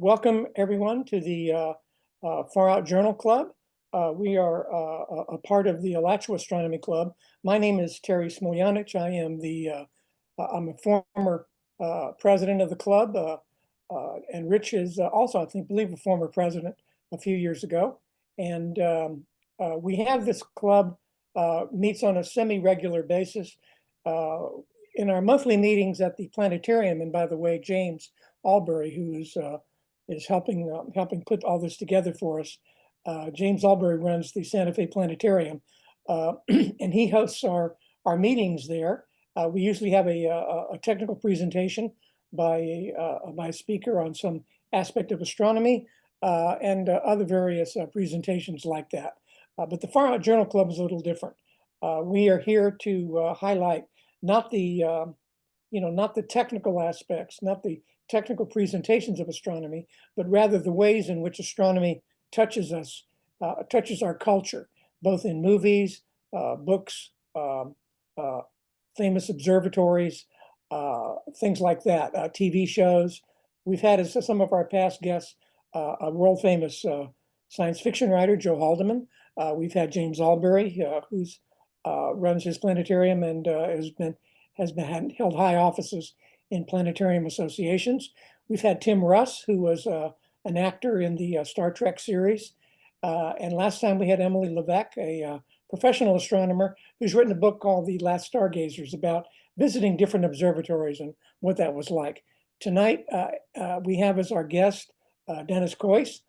Welcome everyone to the Far Out Journal Club. We are a part of the Alachua Astronomy Club. My name is Terry Smiljanich. I'm a former president of the club, and Rich is also, believe, a former president a few years ago. And we have this club meets on a semi-regular basis in our monthly meetings at the planetarium. And by the way, James Albury, who is helping put all this together for us. James Albury runs the Santa Fe Planetarium, and he hosts our meetings there. We usually have a technical presentation by a speaker on some aspect of astronomy and other various presentations like that. But the Far Out Journal Club is a little different. We are here to highlight not the not the technical aspects, not the technical presentations of astronomy, but rather the ways in which astronomy touches us, touches our culture, both in movies, books, famous observatories, things like that, TV shows. We've had as some of our past guests, a world famous science fiction writer, Joe Haldeman. We've had James Albury, who's runs his planetarium and has held high offices in planetarium associations. We've had Tim Russ, who was an actor in the Star Trek series. And last time we had Emily Levesque, a professional astronomer who's written a book called The Last Stargazers about visiting different observatories and what that was like. Tonight, we have as our guest Dennis Coyce,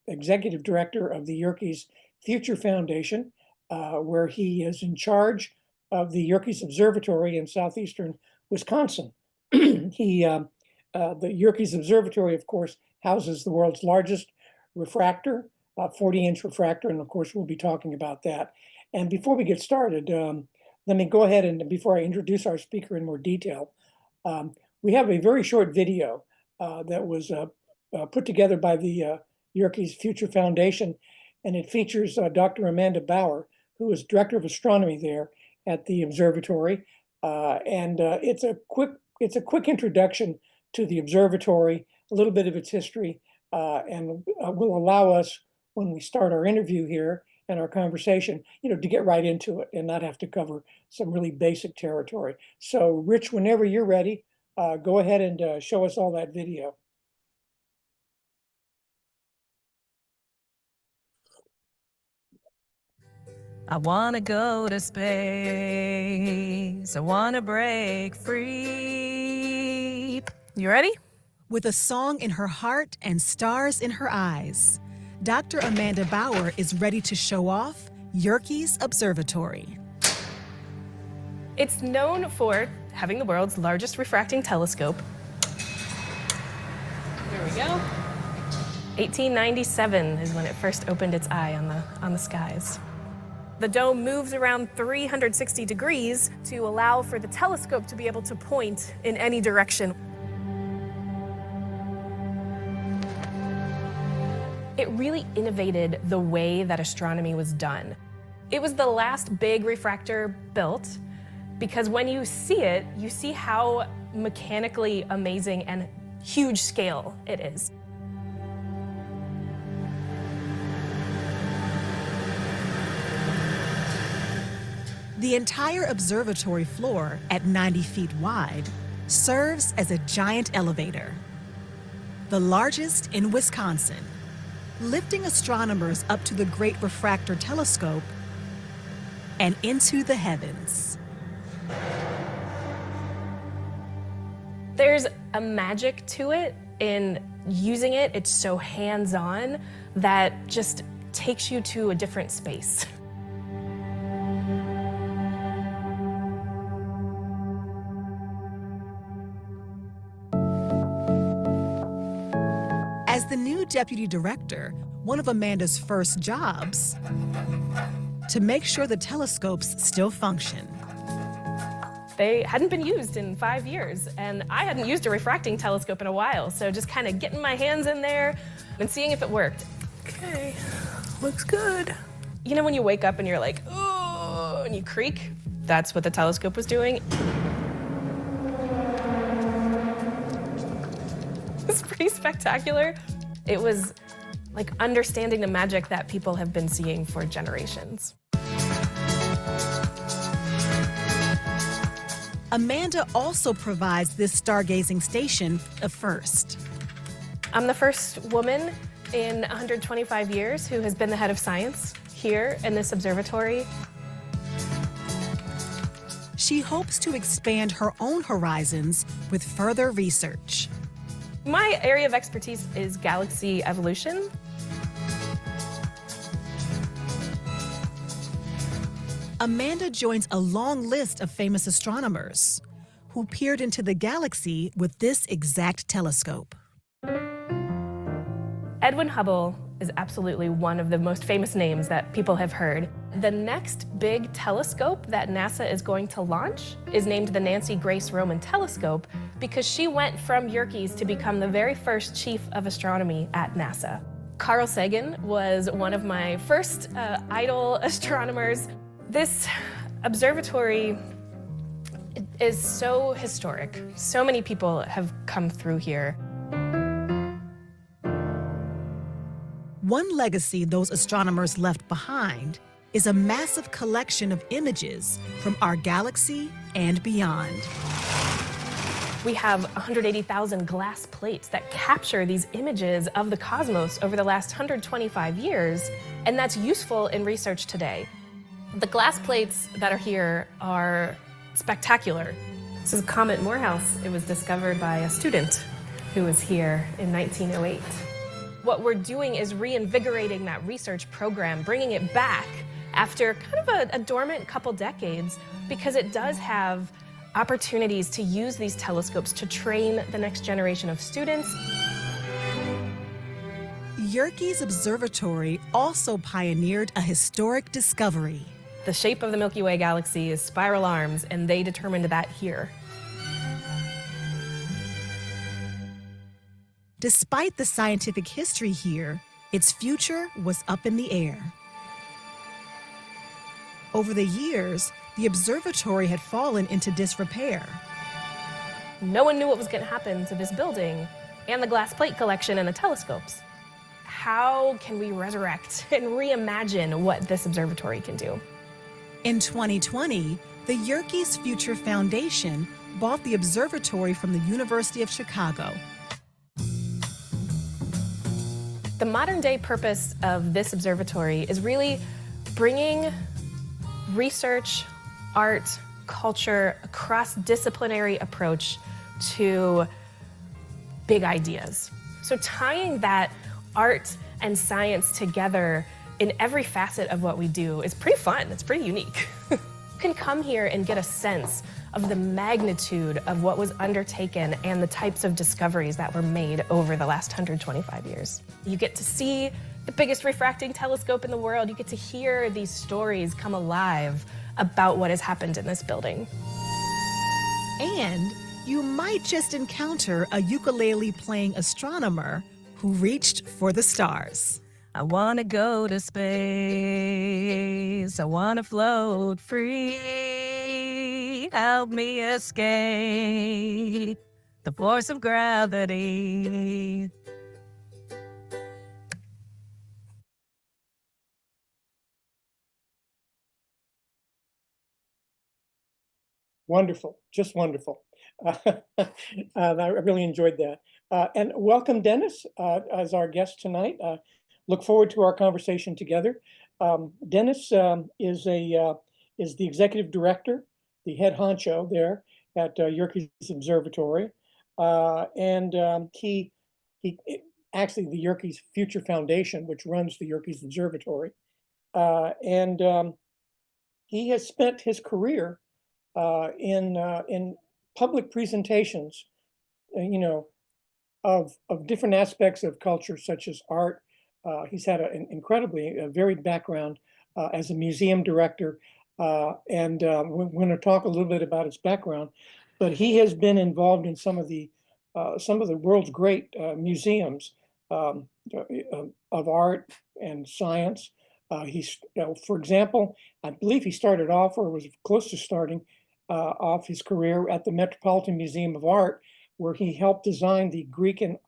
executive director of the Yerkes Future Foundation, where he is in charge of the Yerkes Observatory in southeastern Wisconsin. The Yerkes Observatory, of course, houses the world's largest refractor, 40-inch refractor, and of course we'll be talking about that. And before we get started, let me go ahead and before I introduce our speaker in more detail, we have a very short video that was put together by the Yerkes Future Foundation, and it features Dr. Amanda Bauer, who is director of astronomy there at the observatory, and it's a quick introduction to the observatory, a little bit of its history, and will allow us, when we start our interview here and our conversation, to get right into it and not have to cover some really basic territory. So, Rich, whenever you're ready, go ahead and show us all that video. I wanna go to space. I wanna break free. You ready? With a song in her heart and stars in her eyes, Dr. Amanda Bauer is ready to show off Yerkes Observatory. It's known for having the world's largest refracting telescope. There we go. 1897 is when it first opened its eye on the skies. The dome moves around 360 degrees to allow for the telescope to be able to point in any direction. It really innovated the way that astronomy was done. It was the last big refractor built because when you see it, you see how mechanically amazing and huge scale it is. The entire observatory floor, at 90 feet wide, serves as a giant elevator, the largest in Wisconsin, lifting astronomers up to the Great Refractor Telescope and into the heavens. There's a magic to it in using it. It's so hands-on that just takes you to a different space. As the new deputy director, one of Amanda's first jobs, to make sure the telescopes still function. They hadn't been used in 5 years, and I hadn't used a refracting telescope in a while, so just kind of getting my hands in there and seeing if it worked. Okay, looks good. You know when you wake up and you're like, oh, and you creak? That's what the telescope was doing. pretty spectacular. It was like understanding the magic that people have been seeing for generations. Amanda also provides this stargazing station a first. I'm the first woman in 125 years who has been the head of science here in this observatory. She hopes to expand her own horizons with further research. My area of expertise is galaxy evolution. Amanda joins a long list of famous astronomers who peered into the galaxy with this exact telescope. Edwin Hubble is absolutely one of the most famous names that people have heard. The next big telescope that NASA is going to launch is named the Nancy Grace Roman Telescope because she went from Yerkes to become the very first chief of astronomy at NASA. Carl Sagan was one of my first idol astronomers. This observatory is so historic. So many people have come through here. One legacy those astronomers left behind is a massive collection of images from our galaxy and beyond. We have 180,000 glass plates that capture these images of the cosmos over the last 125 years, and that's useful in research today. The glass plates that are here are spectacular. This is Comet Morehouse. It was discovered by a student who was here in 1908. What we're doing is reinvigorating that research program, bringing it back after kind of a dormant couple decades, because it does have opportunities to use these telescopes to train the next generation of students. Yerkes Observatory also pioneered a historic discovery. The shape of the Milky Way galaxy is spiral arms, and they determined that here. Despite the scientific history here, its future was up in the air. Over the years, the observatory had fallen into disrepair. No one knew what was going to happen to this building and the glass plate collection and the telescopes. How can we resurrect and reimagine what this observatory can do? In 2020, the Yerkes Future Foundation bought the observatory from the University of Chicago. The modern day purpose of this observatory is really bringing research, art, culture, a cross-disciplinary approach to big ideas. So tying that art and science together in every facet of what we do is pretty fun. It's pretty unique. You can come here and get a sense of the magnitude of what was undertaken and the types of discoveries that were made over the last 125 years. You get to see the biggest refracting telescope in the world. You get to hear these stories come alive about what has happened in this building. And you might just encounter a ukulele-playing astronomer who reached for the stars. I want to go to space. I want to float free. Help me escape the force of gravity. Wonderful, just wonderful. I really enjoyed that. And welcome, Dennis, as our guest tonight. Look forward to our conversation together. Dennis is the executive director, the head honcho there at Yerkes Observatory, and he actually the Yerkes Future Foundation, which runs the Yerkes Observatory, and he has spent his career in public presentations, of different aspects of culture, such as art. He's had an incredibly varied background as a museum director, and we're going to talk a little bit about his background. But he has been involved in some of the world's great museums of art and science. For example, I believe he started off, or was close to starting off his career at the Metropolitan Museum of Art, where he helped design the Greek and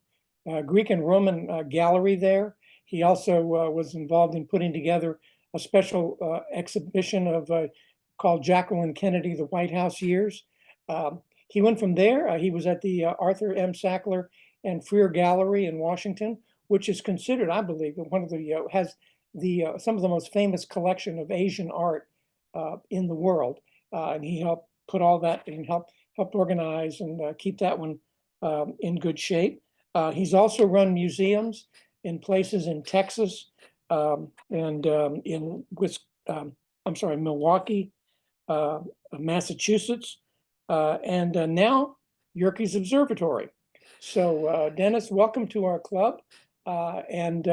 Greek and Roman gallery there. He also was involved in putting together a special exhibition of called Jacqueline Kennedy, the White House Years. He went from there. He was at the Arthur M. Sackler and Freer Gallery in Washington, which is considered, I believe, one of the has the some of the most famous collection of Asian art in the world. And he helped put all that and helped organize and keep that one in good shape. He's also run museums in places in Texas and in Milwaukee, Massachusetts, and now Yerkes Observatory. So Dennis, welcome to our club. And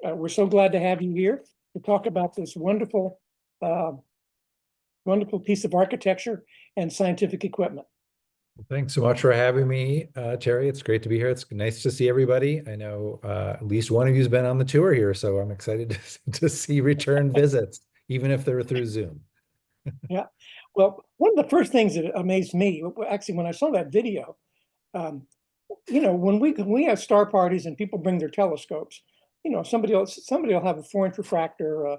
we're so glad to have you here to talk about this wonderful, wonderful piece of architecture and scientific equipment. Thanks so much for having me, Terry. It's great to be here. It's nice to see everybody. I know at least one of you's been on the tour here, so I'm excited to see return visits, even if they're through Zoom. Yeah. Well, one of the first things that amazed me, actually, when I saw that video, when we have star parties and people bring their telescopes, somebody will have a 4-inch refractor.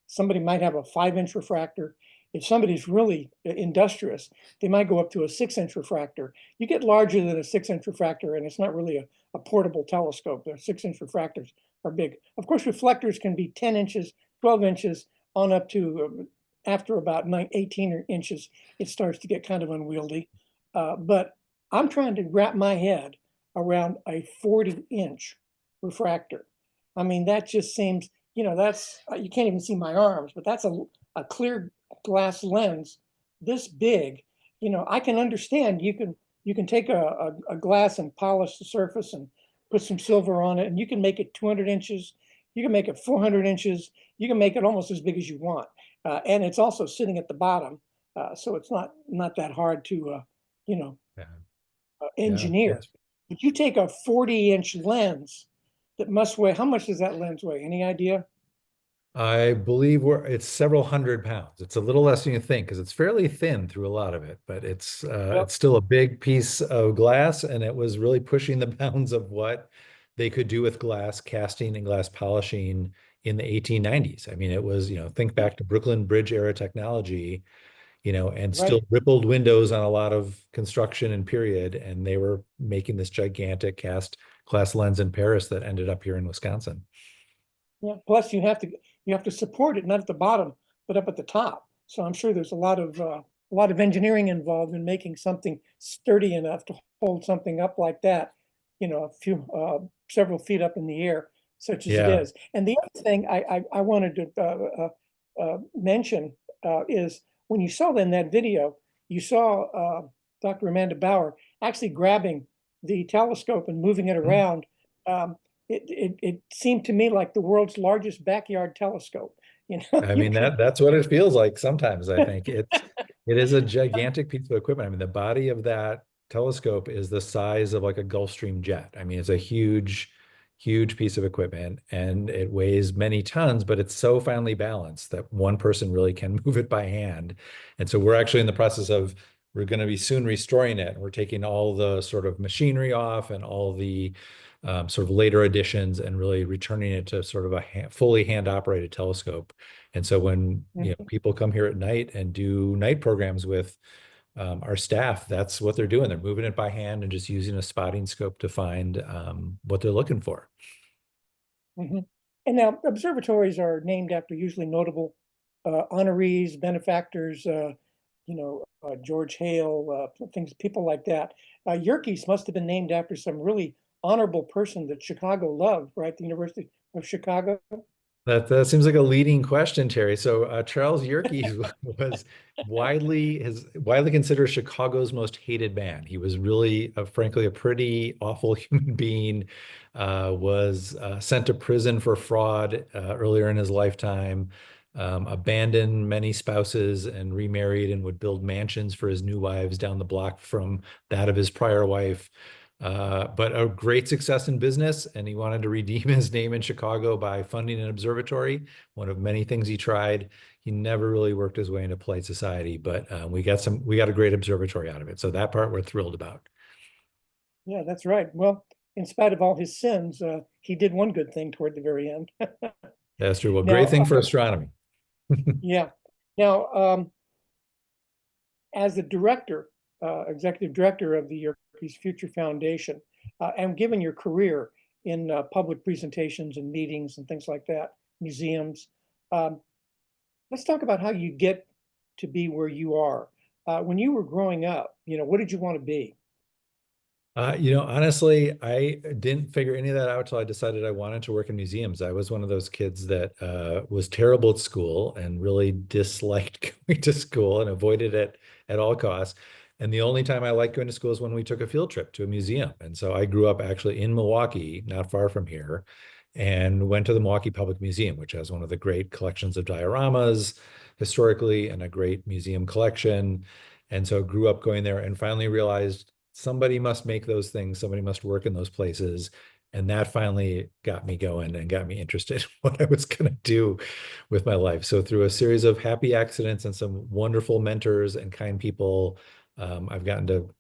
Somebody might have a 5-inch refractor. If somebody's really industrious, they might go up to a 6-inch refractor. You get larger than a 6-inch refractor, and it's not really a portable telescope. The 6-inch refractors are big. Of course, reflectors can be 10 inches, 12 inches, on up to after about 18 inches, it starts to get kind of unwieldy. But I'm trying to wrap my head around a 40-inch refractor. I mean, that just seems, that's, you can't even see my arms, but that's a clear glass lens this big. I can understand you can take a glass and polish the surface and put some silver on it, and you can make it 200 inches, you can make it 400 inches, you can make it almost as big as you want. And it's also sitting at the bottom, so it's not that hard to engineer. Yes. But you take a 40-inch lens that must weigh, how much does that lens weigh? Any idea? I believe it's several hundred pounds. It's a little less than you think because it's fairly thin through a lot of it, but it's still a big piece of glass, and it was really pushing the bounds of what they could do with glass casting and glass polishing in the 1890s. I mean, it was, think back to Brooklyn Bridge era technology, and still rippled windows on a lot of construction and period, and they were making this gigantic cast glass lens in Paris that ended up here in Wisconsin. Yeah. Plus, you have to support it not at the bottom, but up at the top. So I'm sure there's a lot of engineering involved in making something sturdy enough to hold something up like that, several feet up in the air, such as it is. And the other thing I wanted to mention is when you saw in that video, you saw Dr. Amanda Bauer actually grabbing the telescope and moving it around. It seemed to me like the world's largest backyard telescope. I mean, that's what it feels like sometimes. I think it is a gigantic piece of equipment. I mean, the body of that telescope is the size of like a Gulfstream jet. I mean, it's a huge piece of equipment, and it weighs many tons, but it's so finely balanced that one person really can move it by hand. And so we're actually in the process of, we're going to be soon restoring it. We're taking all the sort of machinery off and all the sort of later additions and really returning it to sort of a fully hand-operated telescope. And so when people come here at night and do night programs with our staff, that's what they're doing. They're moving it by hand and just using a spotting scope to find what they're looking for. And now observatories are named after usually notable honorees, benefactors, George Hale, people like that. Yerkes must have been named after some really honorable person that Chicago loved, right? The University of Chicago. That seems like a leading question, Terry. So Charles Yerkes was widely considered Chicago's most hated man. He was really, frankly, a pretty awful human being. Was sent to prison for fraud earlier in his lifetime. Abandoned many spouses and remarried, and would build mansions for his new wives down the block from that of his prior wife. But a great success in business, and he wanted to redeem his name in Chicago by funding an observatory. One of many things he tried. He never really worked his way into polite society, but we got a great observatory out of it. So that part we're thrilled about. Yeah, that's right. Well, in spite of all his sins, he did one good thing toward the very end. That's true. Well, Now, great thing for astronomy. yeah. Now, as the director, executive director of the Yerkes Future Foundation, and given your career in public presentations and meetings and things like that, museums, let's talk about how you get to be where you are. When you were growing up, what did you want to be? Honestly, I didn't figure any of that out till I decided I wanted to work in museums. I was one of those kids that was terrible at school and really disliked going to school and avoided it at all costs. And the only time I liked going to school is when we took a field trip to a museum. And so I grew up actually in Milwaukee, not far from here, and went to the Milwaukee Public Museum, which has one of the great collections of dioramas historically and a great museum collection. And so grew up going there and finally realized somebody must make those things, somebody must work in those places. And that finally got me going and got me interested in what I was going to do with my life. So through a series of happy accidents and some wonderful mentors and kind people, I've gotten to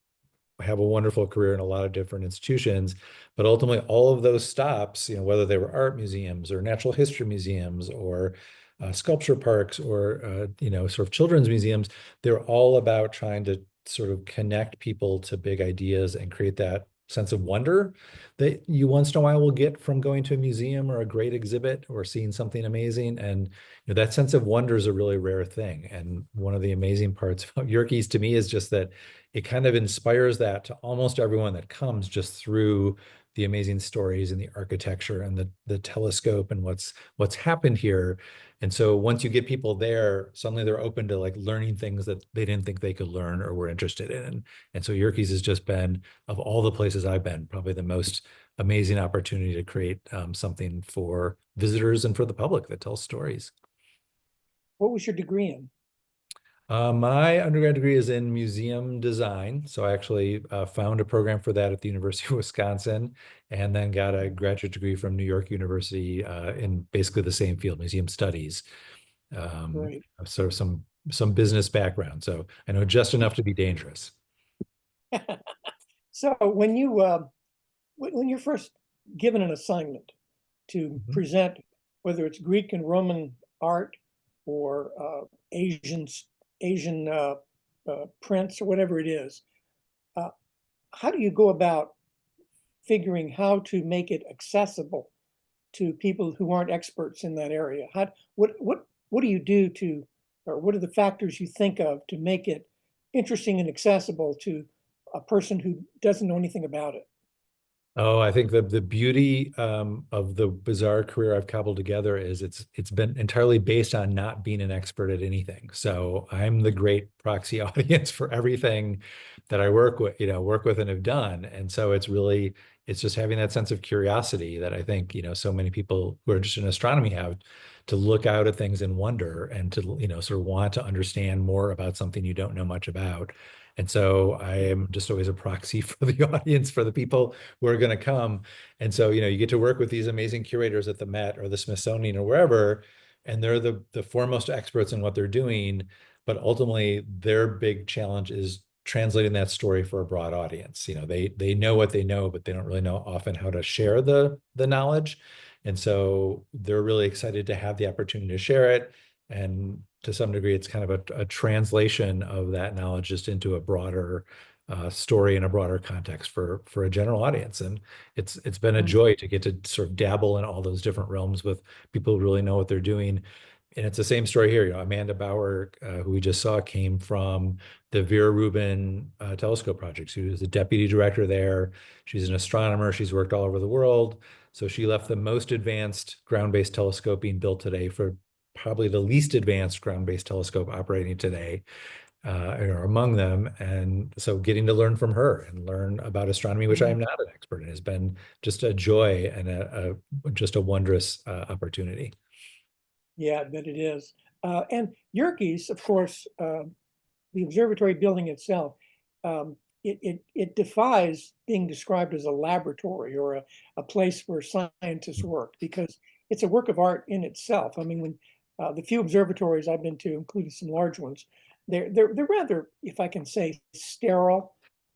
have a wonderful career in a lot of different institutions. But ultimately, all of those stops, whether they were art museums or natural history museums or sculpture parks or sort of children's museums, they're all about trying to sort of connect people to big ideas and create that sense of wonder that you once in a while will get from going to a museum or a great exhibit or seeing something amazing. And that sense of wonder is a really rare thing. And one of the amazing parts about Yerkes to me is just that it kind of inspires that to almost everyone that comes just through the amazing stories and the architecture and the telescope and what's happened here. And so once you get people there, suddenly they're open to like learning things that they didn't think they could learn or were interested in. And so Yerkes has just been, of all the places I've been, probably the most amazing opportunity to create something for visitors and for the public that tells stories. What was your degree in? My undergrad degree is in museum design. So I actually found a program for that at the University of Wisconsin and then got a graduate degree from New York University in basically the same field, museum studies. Right. Sort of some business background. So I know just enough to be dangerous. So when you're first given an assignment to present, whether it's Greek and Roman art or Asian prints or whatever it is, how do you go about figuring how to make it accessible to people who aren't experts in that area? What do you do to, or what are the factors you think of to make it interesting and accessible to a person who doesn't know anything about it? Oh, I think the beauty of the bizarre career I've cobbled together is it's been entirely based on not being an expert at anything. So I'm the great proxy audience for everything that I work with and have done. And so it's just having that sense of curiosity that I think, so many people who are interested in astronomy have, to look out at things and wonder and to, sort of want to understand more about something you don't know much about. And so I am just always a proxy for the audience, for the people who are going to come. And so, you get to work with these amazing curators at the Met or the Smithsonian or wherever, and they're the foremost experts in what they're doing. But ultimately, their big challenge is translating that story for a broad audience. They know what they know, but they don't really know often how to share the knowledge. And so they're really excited to have the opportunity to share it. And to some degree, it's kind of a translation of that knowledge just into a broader story in a broader context for a general audience. And it's been a joy to get to sort of dabble in all those different realms with people who really know what they're doing. And it's the same story here. Amanda Bauer, who we just saw, came from the Vera Rubin telescope project. She was the deputy director there. She's an astronomer. She's worked all over the world. So she left the most advanced ground-based telescope being built today for probably the least advanced ground-based telescope operating today, or among them. And so getting to learn from her and learn about astronomy, which I am not an expert in, has been just a joy and just a wondrous opportunity. Yeah, I bet it is. And Yerkes, of course, the observatory building itself, it defies being described as a laboratory or a place where scientists work, because it's a work of art in itself. I mean, when the few observatories I've been to, including some large ones, they're rather, if I can say, sterile.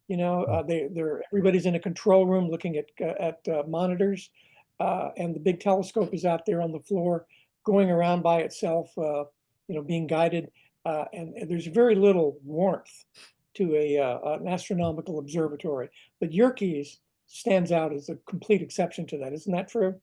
everybody's in a control room looking at monitors, and the big telescope is out there on the floor, going around by itself, being guided, and there's very little warmth to an astronomical observatory. But Yerkes stands out as a complete exception to that. Isn't that true?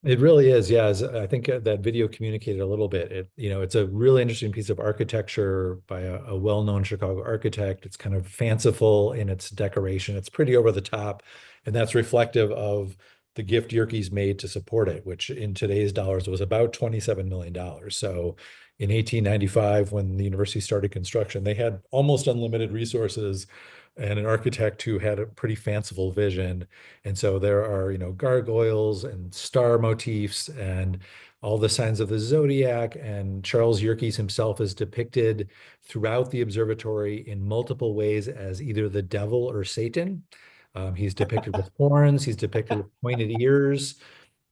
It really is, yeah. I think that video communicated a little bit. It's a really interesting piece of architecture by a well-known Chicago architect. It's kind of fanciful in its decoration. It's pretty over the top, and that's reflective of the gift Yerkes made to support it, which in today's dollars was about $27 million. So in 1895, when the university started construction, they had almost unlimited resources and an architect who had a pretty fanciful vision. And so there are, gargoyles and star motifs and all the signs of the zodiac. And Charles Yerkes himself is depicted throughout the observatory in multiple ways as either the devil or Satan. He's depicted with horns, he's depicted with pointed ears.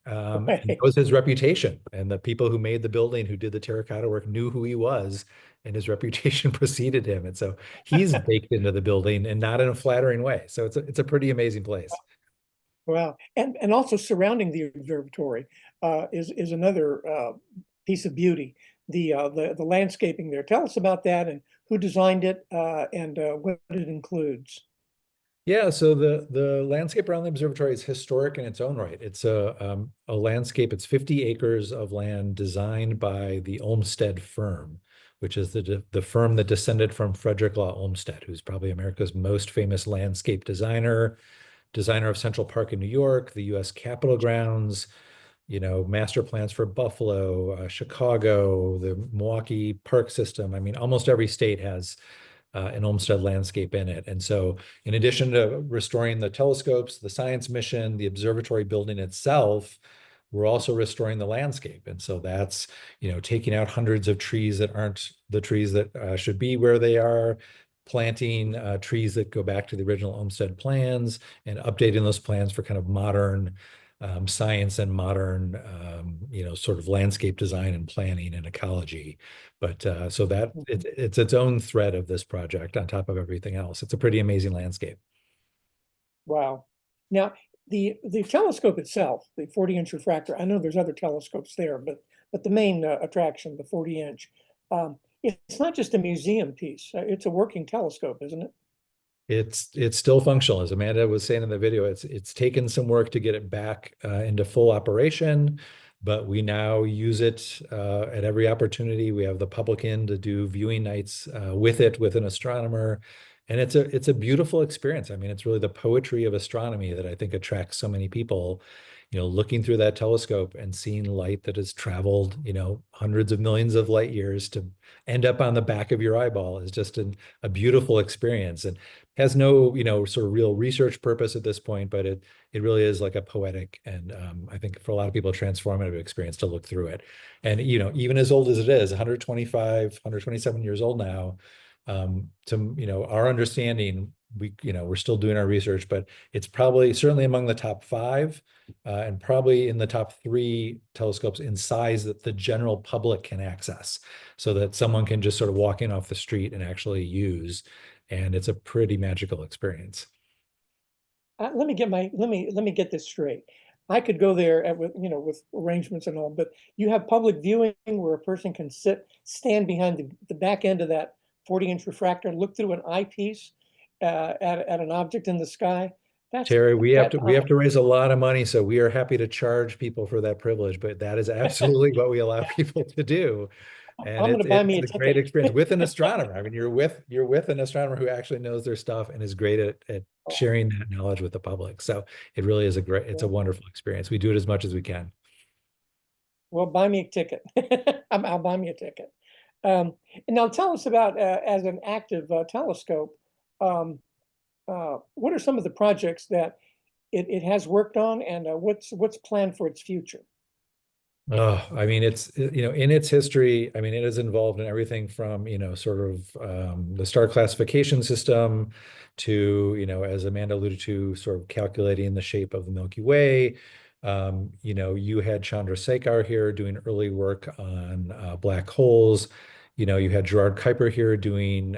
And that was his reputation. And the people who made the building, who did the terracotta work, knew who he was, and his reputation preceded him. And so he's baked into the building, and not in a flattering way. So it's a pretty amazing place. Wow. And also surrounding the observatory is another piece of beauty. The landscaping there. Tell us about that and who designed it, and what it includes. Yeah, so the landscape around the observatory is historic in its own right. It's a landscape. It's 50 acres of land designed by the Olmsted firm, which is the firm that descended from Frederick Law Olmsted, who's probably America's most famous landscape designer of Central Park in New York, the U.S. Capitol grounds, master plans for Buffalo, Chicago, the Milwaukee Park system. I mean, almost every state has an Olmsted landscape in it. And so in addition to restoring the telescopes, the science mission, the observatory building itself, we're also restoring the landscape. And so that's, taking out hundreds of trees that aren't the trees that should be where they are, planting trees that go back to the original Olmsted plans, and updating those plans for kind of modern science and modern, sort of landscape design and planning and ecology. But so that it's its own thread of this project on top of everything else. It's a pretty amazing landscape. Wow. Now, the telescope itself, the 40-inch refractor, I know there's other telescopes there, but the main attraction, the 40-inch, it's not just a museum piece. It's a working telescope, isn't it? It's still functional, as Amanda was saying in the video. It's taken some work to get it back into full operation, but we now use it at every opportunity. We have the public in to do viewing nights with an astronomer, and it's a beautiful experience. I mean, it's really the poetry of astronomy that I think attracts so many people. Looking through that telescope and seeing light that has traveled, hundreds of millions of light years to end up on the back of your eyeball is just a beautiful experience, and has no, sort of real research purpose at this point, but it really is like a poetic and I think for a lot of people, a transformative experience to look through it. And, even as old as it is, 125, 127 years old now, to, our understanding, we're still doing our research, but it's probably certainly among the top 5 and probably in the top 3 telescopes in size that the general public can access, so that someone can just sort of walk in off the street and actually use. And it's a pretty magical experience. Let me get this straight. I could go there with arrangements and all, but you have public viewing where a person can stand behind the back end of that 40-inch refractor and look through an eyepiece at an object in the sky. Terry, we have to raise a lot of money, so we are happy to charge people for that privilege, but that is absolutely what we allow people to do. And I'm going to buy me it's a great experience with an astronomer. I mean, you're with an astronomer who actually knows their stuff and is great at sharing that knowledge with the public. So it really is it's a wonderful experience. We do it as much as we can. Well, buy me a ticket. I'll buy me a ticket. And now tell us about, as an active telescope, what are some of the projects that it has worked on, and what's planned for its future? Oh, I mean, it's, in its history, I mean, it is involved in everything from, sort of the star classification system to, as Amanda alluded to, sort of calculating the shape of the Milky Way. You had Chandrasekhar here doing early work on black holes. You had Gerard Kuiper here doing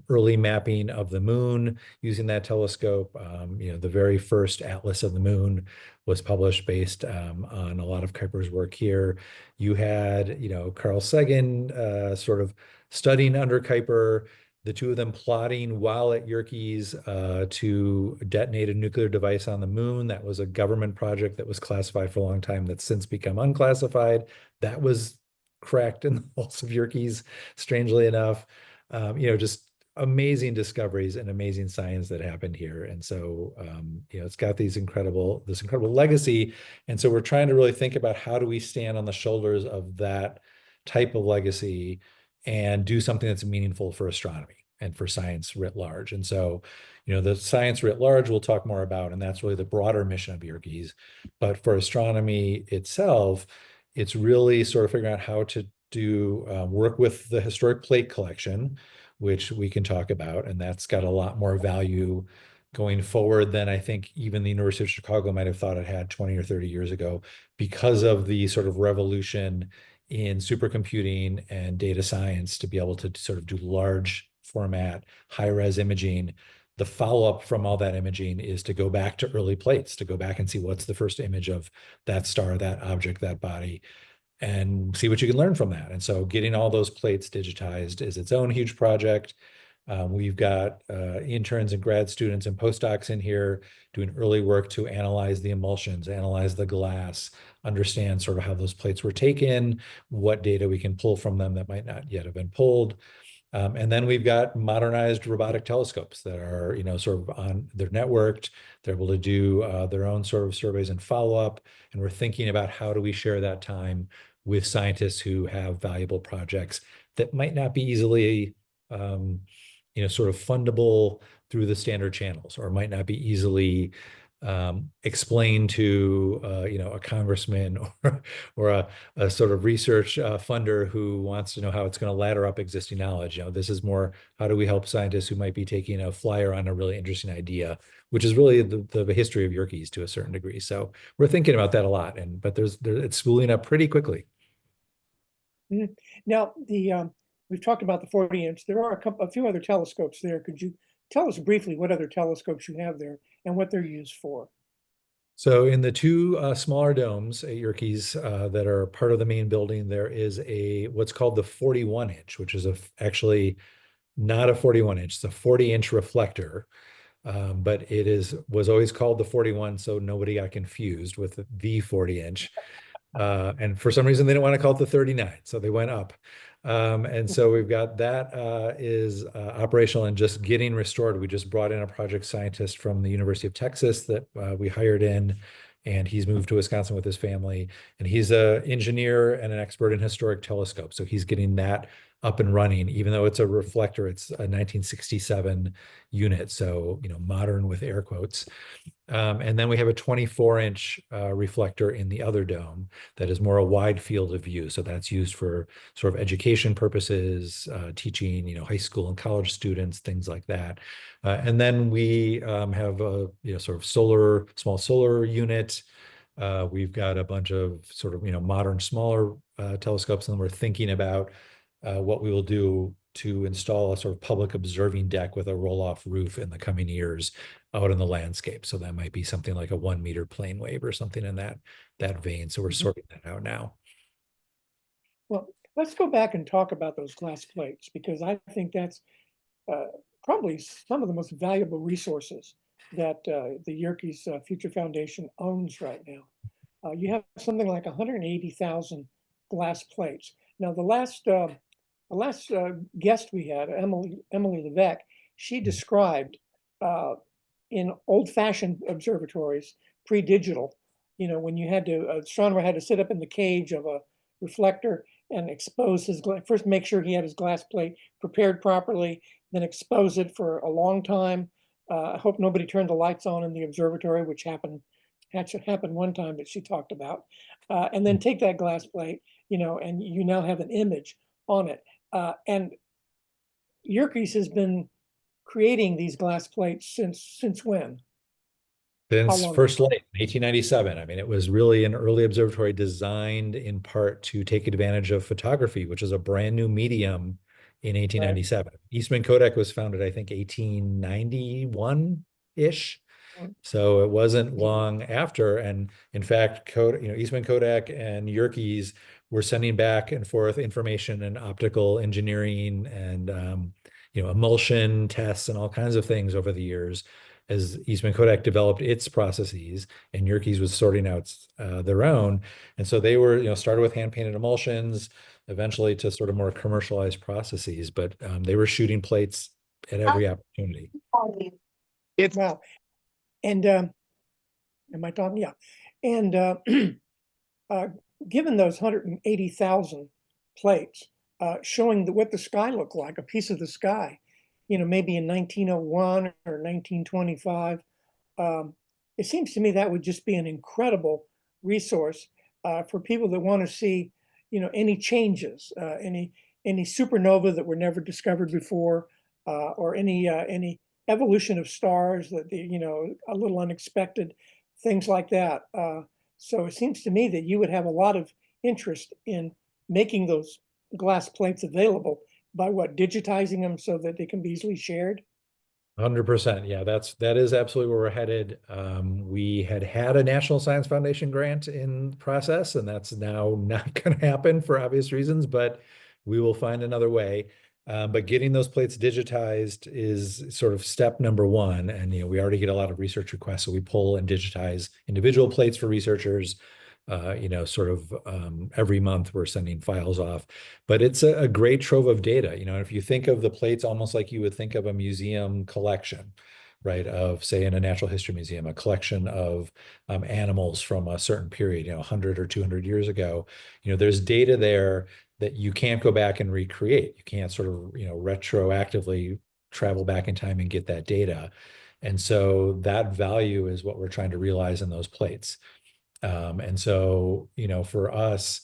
early mapping of the moon using that telescope. The very first atlas of the moon was published based on a lot of Kuiper's work here. You had, Carl Sagan sort of studying under Kuiper, the two of them plotting while at Yerkes to detonate a nuclear device on the moon. That was a government project that was classified for a long time that's since become unclassified. That was cracked in the halls of Yerkes, strangely enough. Just amazing discoveries and amazing science that happened here. And so, it's got this incredible legacy. And so we're trying to really think about how do we stand on the shoulders of that type of legacy and do something that's meaningful for astronomy and for science writ large. And so, the science writ large we'll talk more about, and that's really the broader mission of Yerkes. But for astronomy itself, it's really sort of figuring out how to do work with the historic plate collection, which we can talk about, and that's got a lot more value going forward than I think even the University of Chicago might have thought it had 20 or 30 years ago, because of the sort of revolution in supercomputing and data science to be able to sort of do large format, high-res imaging. The follow-up from all that imaging is to go back to early plates, to go back and see what's the first image of that star, that object, that body, and see what you can learn from that. And so getting all those plates digitized is its own huge project. We've got interns and grad students and postdocs in here doing early work to analyze the emulsions, analyze the glass, understand sort of how those plates were taken, what data we can pull from them that might not yet have been pulled. And then we've got modernized robotic telescopes that are, they're networked, they're able to do their own sort of surveys and follow-up. And we're thinking about how do we share that time with scientists who have valuable projects that might not be easily, sort of fundable through the standard channels, or might not be easily explain to a congressman or a sort of research funder who wants to know how it's going to ladder up existing knowledge. This is more, how do we help scientists who might be taking a flyer on a really interesting idea, which is really the history of Yerkes to a certain degree. So we're thinking about that a lot, but it's spooling up pretty quickly. Now, we've talked about the 40-inch. There are a few other telescopes there. Could you tell us briefly what other telescopes you have there and what they're used for? So in the two smaller domes at Yerkes that are part of the main building, there is what's called the 41-inch, which is actually not a 41-inch. It's a 40-inch reflector, but was always called the 41, so nobody got confused with the 40-inch. And for some reason, they didn't want to call it the 39, so they went up. And so we've got that is operational and just getting restored. We just brought in a project scientist from the University of Texas that we hired in, and he's moved to Wisconsin with his family. And he's an engineer and an expert in historic telescopes. So he's getting that up and running, even though it's a reflector, it's a 1967 unit. So, modern with air quotes. And then we have a 24-inch reflector in the other dome that is more a wide field of view. So that's used for sort of education purposes, teaching, high school and college students, things like that. And then we have a sort of small solar unit. We've got a bunch of sort of modern smaller telescopes, and we're thinking about what we will do to install a sort of public observing deck with a roll-off roof in the coming years out in the landscape. So that might be something like a 1-meter plane wave or something in that vein. So we're sorting that out now. Well, let's go back and talk about those glass plates, because I think that's probably some of the most valuable resources that the Yerkes Future Foundation owns right now. You have something like 180,000 glass plates. Now, the last guest we had, Emily Levesque, she described in old-fashioned observatories, pre-digital, when astronomer had to sit up in the cage of a reflector and expose first make sure he had his glass plate prepared properly, then expose it for a long time. I hope nobody turned the lights on in the observatory, which happened one time that she talked about. And then take that glass plate, and you now have an image on it. And Yerkes has been creating these glass plates since when? How Since long? first light in 1897. I mean, it was really an early observatory designed in part to take advantage of photography, which is a brand new medium in Right. 1897. Eastman Kodak was founded, I think, 1891-ish. So it wasn't long after. And in fact, Eastman Kodak and Yerkes were sending back and forth information and optical engineering and emulsion tests and all kinds of things over the years as Eastman Kodak developed its processes and Yerkes was sorting out their own. And so they were, started with hand painted emulsions, eventually to sort of more commercialized processes, but they were shooting plates at every opportunity. Wow. And am I talking? Yeah. And given those 180,000 plates showing what the sky looked like, a piece of the sky, maybe in 1901 or 1925, it seems to me that would just be an incredible resource for people that want to see, any changes, any supernova that were never discovered before, or any evolution of stars that a little unexpected, things like that. So it seems to me that you would have a lot of interest in making those glass plates available by digitizing them so that they can be easily shared. 100%. Yeah, that is absolutely where we're headed. We had a National Science Foundation grant in process, and that's now not going to happen for obvious reasons, but we will find another way. But getting those plates digitized is sort of step number one. And we already get a lot of research requests, so we pull and digitize individual plates for researchers. Every month we're sending files off, but it's a great trove of data. If you think of the plates almost like you would think of a museum collection, right? Of, say, in a natural history museum, a collection of animals from a certain period, 100 or 200 years ago. There's data there that you can't go back and recreate. You can't sort of, retroactively travel back in time and get that data. And so that value is what we're trying to realize in those plates. And so, for us,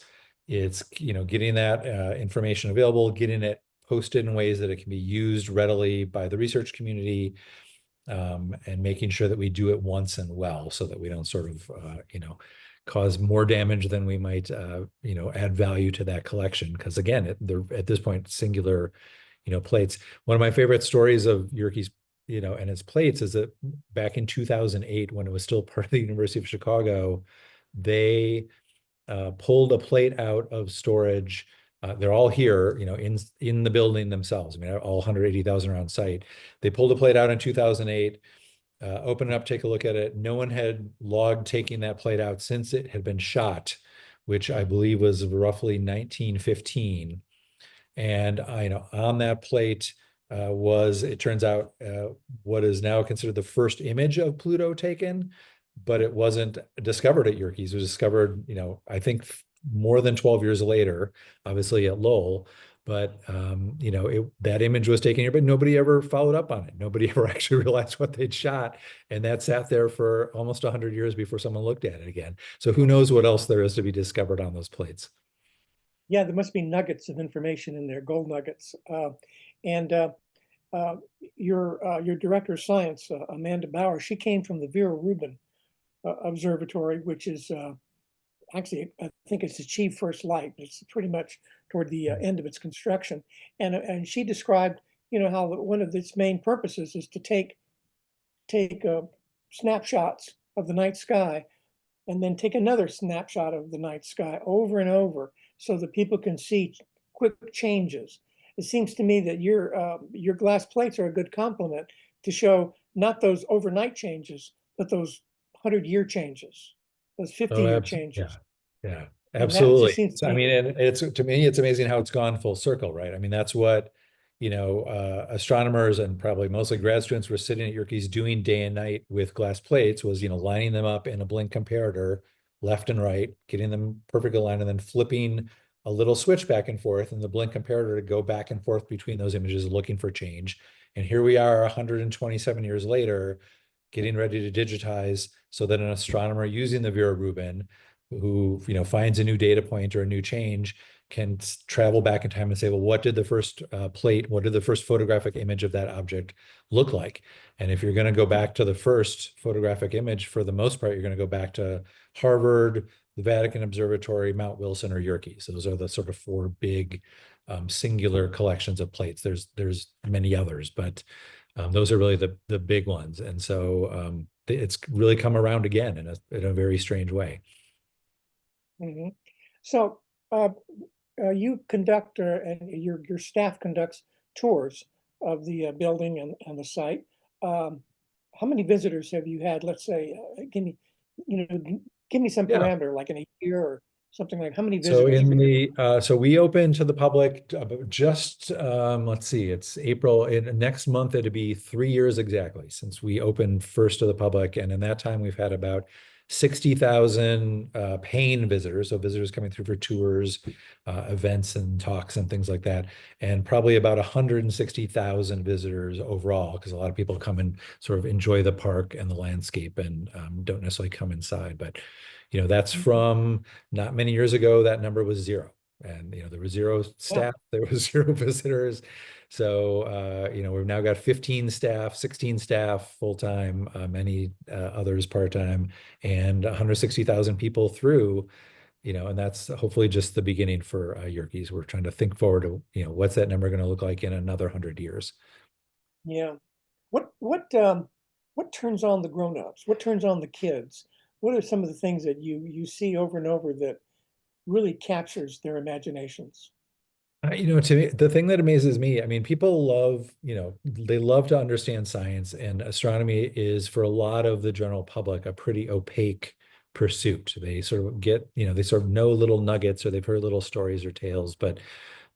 it's, getting that information available, getting it posted in ways that it can be used readily by the research community, and making sure that we do it once and well so that we don't sort of, cause more damage than we might, add value to that collection. Because again, they're at this point singular, plates. One of my favorite stories of Yerkes, and its plates is that back in 2008, when it was still part of the University of Chicago, they pulled a plate out of storage. They're all here, in the building themselves. I mean, all 180,000 are on site. They pulled a plate out in 2008, open it up, take a look at it. No one had logged taking that plate out since it had been shot, which I believe was roughly 1915. And on that plate was, it turns out, what is now considered the first image of Pluto taken, but it wasn't discovered at Yerkes. It was discovered, I think more than 12 years later, obviously at Lowell. But that image was taken here, but nobody ever followed up on it. Nobody ever actually realized what they'd shot, and that sat there for almost 100 years before someone looked at it again. So who knows what else there is to be discovered on those plates? Yeah, there must be nuggets of information in there, gold nuggets. And your director of science, Amanda Bauer, she came from the Vera Rubin Observatory, which is actually, I think it's achieved first light. It's pretty much toward the end of its construction. And she described, how one of its main purposes is to take snapshots of the night sky and then take another snapshot of the night sky over and over so that people can see quick changes. It seems to me that your glass plates are a good complement to show not those overnight changes, but those 100-year changes, those 50-year changes. Yeah, And that just absolutely. seems to I me, mean, and to me, it's amazing how it's gone full circle, right? I mean, that's what, astronomers and probably mostly grad students were sitting at Yerkes doing day and night with glass plates was, lining them up in a blink comparator, left and right, getting them perfectly aligned, and then flipping a little switch back and forth in the blink comparator to go back and forth between those images looking for change. And here we are 127 years later, getting ready to digitize so that an astronomer using the Vera Rubin who finds a new data point or a new change can travel back in time and say, well, what did the first plate, what did the first photographic image of that object look like? And if you're going to go back to the first photographic image, for the most part, you're going to go back to Harvard, the Vatican Observatory, Mount Wilson, or Yerkes. Those are the sort of four big singular collections of plates. There's many others, but those are really the big ones. And so it's really come around again in a very strange way. Mhm. So you conduct, and your staff conducts tours of the building and the site. How many visitors have you had? Let's say, give me some Yeah. parameter, like in a year or something like. How many So visitors? so we open to the public just let's see, it's April. In next month it'll be 3 years exactly since we opened first to the public, and in that time we've had about 60,000 paying visitors, so visitors coming through for tours, events and talks and things like that, and probably about 160,000 visitors overall, because a lot of people come and sort of enjoy the park and the landscape and don't necessarily come inside. But that's from not many years ago, that number was zero. And there was zero staff, there was zero visitors. So we've now got 15 staff, 16 staff full-time, many others part-time, and 160,000 people through, and that's hopefully just the beginning for Yerkes. We're trying to think forward to, what's that number going to look like in another 100 years? Yeah. What turns on the grown-ups? What turns on the kids? What are some of the things that you see over and over that really captures their imaginations? To me, the thing that amazes me, I mean, people love, they love to understand science, and astronomy is, for a lot of the general public, a pretty opaque pursuit. They sort of get, they sort of know little nuggets, or they've heard little stories or tales, but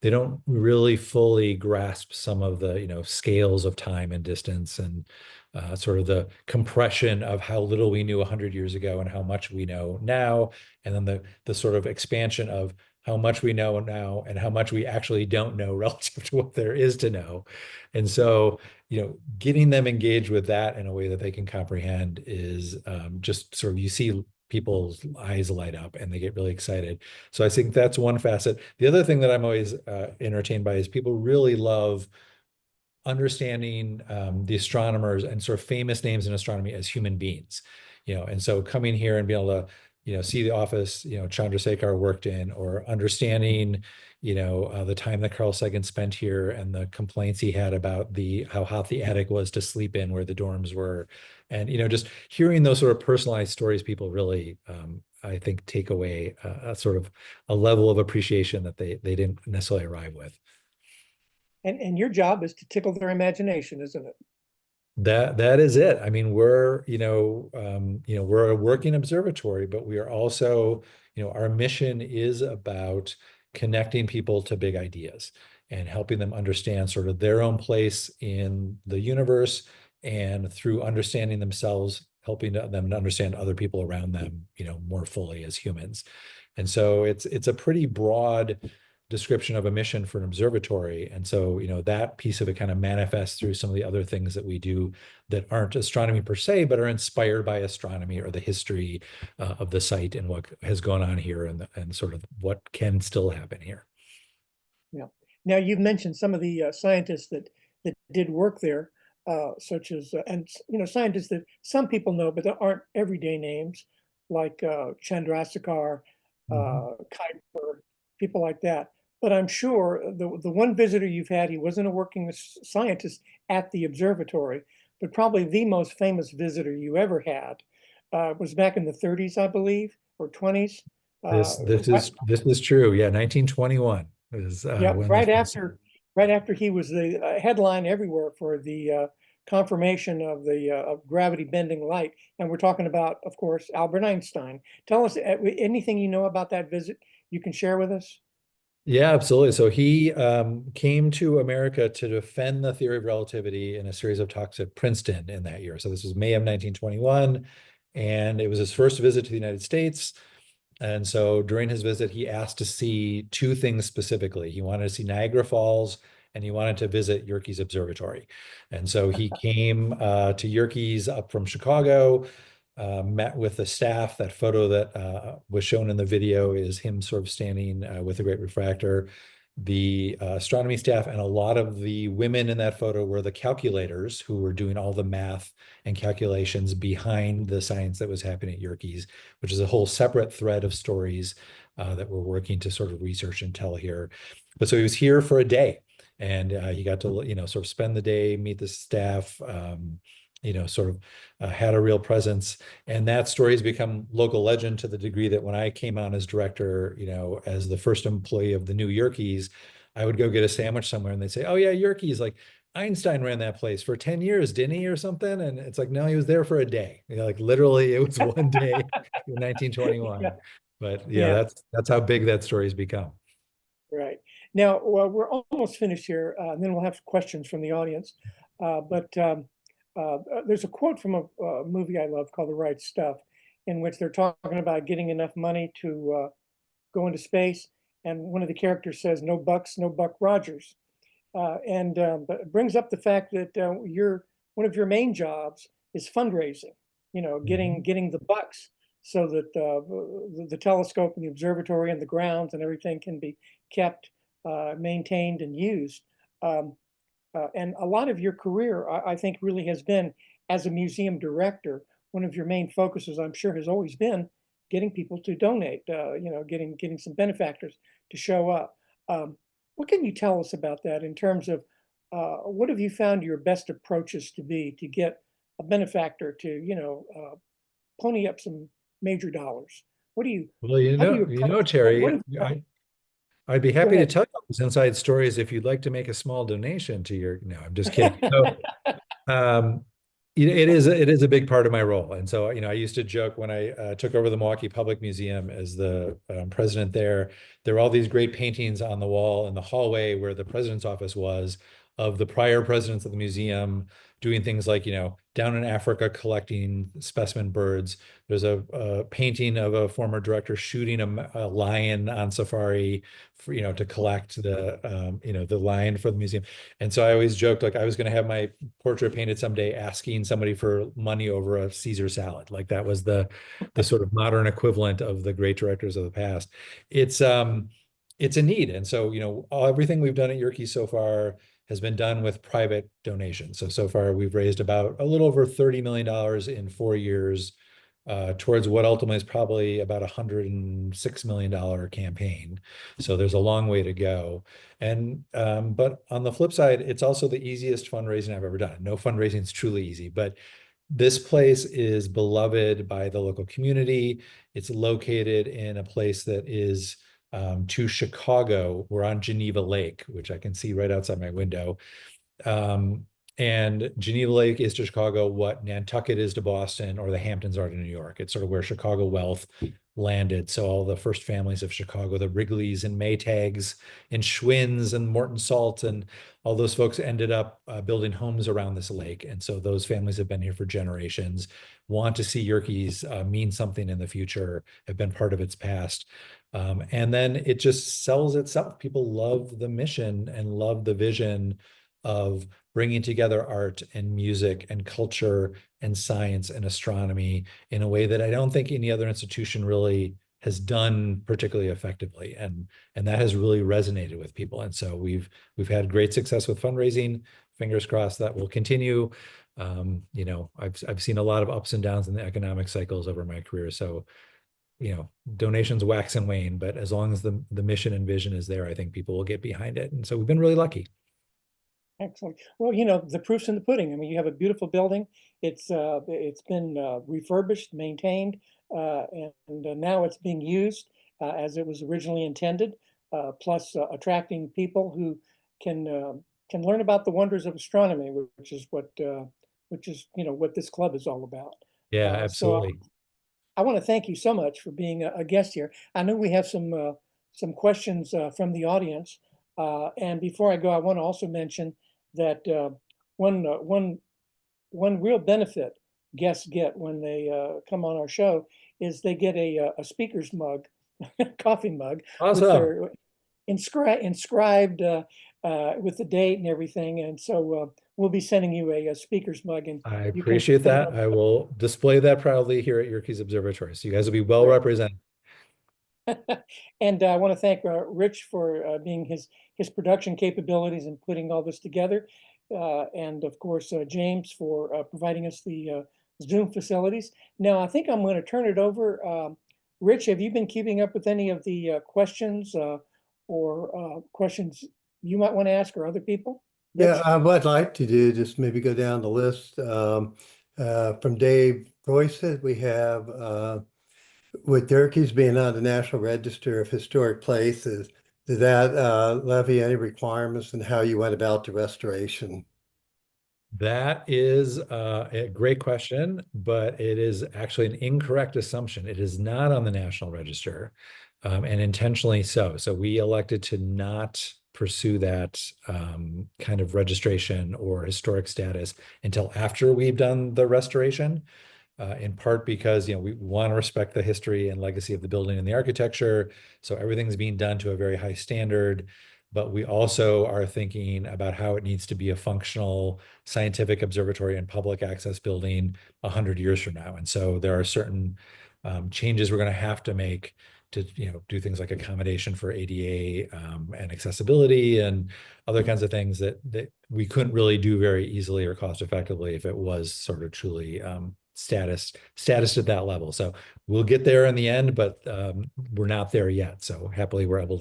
they don't really fully grasp some of the, scales of time and distance, and sort of the compression of how little we knew 100 years ago and how much we know now, and then the sort of expansion of how much we know now and how much we actually don't know relative to what there is to know. And so, getting them engaged with that in a way that they can comprehend is just sort of, you see people's eyes light up and they get really excited. So I think that's one facet. The other thing that I'm always entertained by is people really love understanding the astronomers and sort of famous names in astronomy as human beings, and so coming here and being able to, see the office, Chandrasekhar worked in, or understanding, the time that Carl Sagan spent here and the complaints he had about how hot the attic was to sleep in where the dorms were. And, just hearing those sort of personalized stories, people really, I think, take away a sort of a level of appreciation that they didn't necessarily arrive with. And your job is to tickle their imagination, isn't it? That is it. I mean, we're we're a working observatory, but we are also, our mission is about connecting people to big ideas and helping them understand sort of their own place in the universe, and through understanding themselves, helping them to understand other people around them, more fully as humans. And so it's a pretty broad description of a mission for an observatory. And so, that piece of it kind of manifests through some of the other things that we do that aren't astronomy per se, but are inspired by astronomy or the history of the site and what has gone on here, and sort of what can still happen here. Yeah. Now you've mentioned some of the scientists that did work there, such as and scientists that some people know, but that aren't everyday names, like Chandrasekhar, Mhm. Kuiper, people like that. But I'm sure the one visitor you've had, he wasn't a working scientist at the observatory, but probably the most famous visitor you ever had was back in the 30s, I believe, or 20s. Uh, This is true. Yeah, 1921 is yeah, when the first. right after he was the headline everywhere for the confirmation of the of gravity bending light, and we're talking about, of course, Albert Einstein. Tell us anything you know about that visit you can share with us. Yeah, absolutely. So he came to America to defend the theory of relativity in a series of talks at Princeton in that year. So this was May of 1921, and it was his first visit to the United States. And so during his visit, he asked to see two things specifically. He wanted to see Niagara Falls, and he wanted to visit Yerkes Observatory. And so he came to Yerkes up from Chicago, met with the staff. That photo that was shown in the video is him sort of standing with a great refractor. The astronomy staff and a lot of the women in that photo were the calculators who were doing all the math and calculations behind the science that was happening at Yerkes, which is a whole separate thread of stories that we're working to sort of research and tell here. But so he was here for a day, and he got to, sort of spend the day, meet the staff, sort of had a real presence. And that story has become local legend to the degree that when I came on as director, as the first employee of the new Yerkes, I would go get a sandwich somewhere and they'd say, oh yeah, Yerkes, like Einstein ran that place for 10 years, didn't he, or something? And it's like, no, he was there for a day. Like literally it was one day in 1921. Yeah. But Yeah. that's how big that story has become. Right. Now, well, we're almost finished here, and then we'll have questions from the audience. There's a quote from a movie I love called The Right Stuff, in which they're talking about getting enough money to go into space. And one of the characters says, no bucks, no Buck Rogers. But it brings up the fact that one of your main jobs is fundraising, getting the bucks so that the telescope and the observatory and the grounds and everything can be kept, maintained, and used. And a lot of your career, I think, really has been as a museum director. One of your main focuses, I'm sure, has always been getting people to donate. Getting some benefactors to show up. What can you tell us about that in terms of what have you found your best approaches to be to get a benefactor to pony up some major dollars? What do you? Well, How do you approach? Terry, I'd be happy to ahead. tell you those inside stories if you'd like to make a small donation to your. No, I'm just kidding. So, um, it is a big part of my role, and so I used to joke when I took over the Milwaukee Public Museum as the president there. There were all these great paintings on the wall in the hallway where the president's office was, of the prior presidents of the museum doing things like down in Africa collecting specimen birds. There's a painting of a former director shooting a lion on safari for, to collect the lion for the museum. And so I always joked like I was going to have my portrait painted someday asking somebody for money over a Caesar salad. Like that was the sort of modern equivalent of the great directors of the past. It's a need. And so, everything we've done at Yerkes so far has been done with private donations. So far we've raised about a little over $30 million in 4 years towards what ultimately is probably about $106 million campaign. So there's a long way to go. And but on the flip side, it's also the easiest fundraising I've ever done. No fundraising is truly easy, but this place is beloved by the local community. It's located in a place that is to Chicago. We're on Geneva Lake, which I can see right outside my window. And Geneva Lake is to Chicago what Nantucket is to Boston or the Hamptons are to New York. It's sort of where Chicago wealth landed. So all the first families of Chicago, the Wrigleys and Maytags and Schwinns and Morton Salt and all those folks ended up building homes around this lake. And so those families have been here for generations, want to see Yerkes mean something in the future, have been part of its past. And then it just sells itself. People love the mission and love the vision of bringing together art and music and culture and science and astronomy in a way that I don't think any other institution really has done particularly effectively. And that has really resonated with people. And so we've had great success with fundraising. Fingers crossed that will continue. I've seen a lot of ups and downs in the economic cycles over my career. So donations wax and wane, but as long as the mission and vision is there, I think people will get behind it. And so we've been really lucky. Excellent. Well, the proof's in the pudding. I mean, you have a beautiful building. It's been refurbished, maintained, and now it's being used as it was originally intended. Plus, attracting people who can learn about the wonders of astronomy, which is what this club is all about. Yeah, So absolutely. I want to thank you so much for being a guest here. I know we have some questions from the audience. And before I go, I want to also mention that one real benefit guests get when they come on our show is they get a speaker's mug, coffee mug, with Awesome. inscribed with the date and everything. And so we'll be sending you a speaker's mug, and I you can appreciate put it that. on. I will display that proudly here at Yerkes Observatory. So you guys will be well represented. And I want to thank Rich for being his production capabilities and putting all this together. And of course, James for providing us the Zoom facilities. Now, I think I'm going to turn it over. Rich, have you been keeping up with any of the questions or questions you might want to ask or other people? Yeah, Rich? what I'd like to do, just maybe go down the list. From Dave Royce, we have with Yerkes being on the National Register of Historic Places, did that levy any requirements and how you went about the restoration? That is a great question, but it is actually an incorrect assumption. It is not on the National Register, and intentionally so. So we elected to not pursue that kind of registration or historic status until after we've done the restoration. In part because we want to respect the history and legacy of the building and the architecture. So everything's being done to a very high standard. But we also are thinking about how it needs to be a functional scientific observatory and public access building 100 years from now. And so there are certain changes we're going to have to make to do things like accommodation for ADA and accessibility and other kinds of things that we couldn't really do very easily or cost effectively if it was sort of truly status at that level. So we'll get there in the end, but we're not there yet. So happily we're able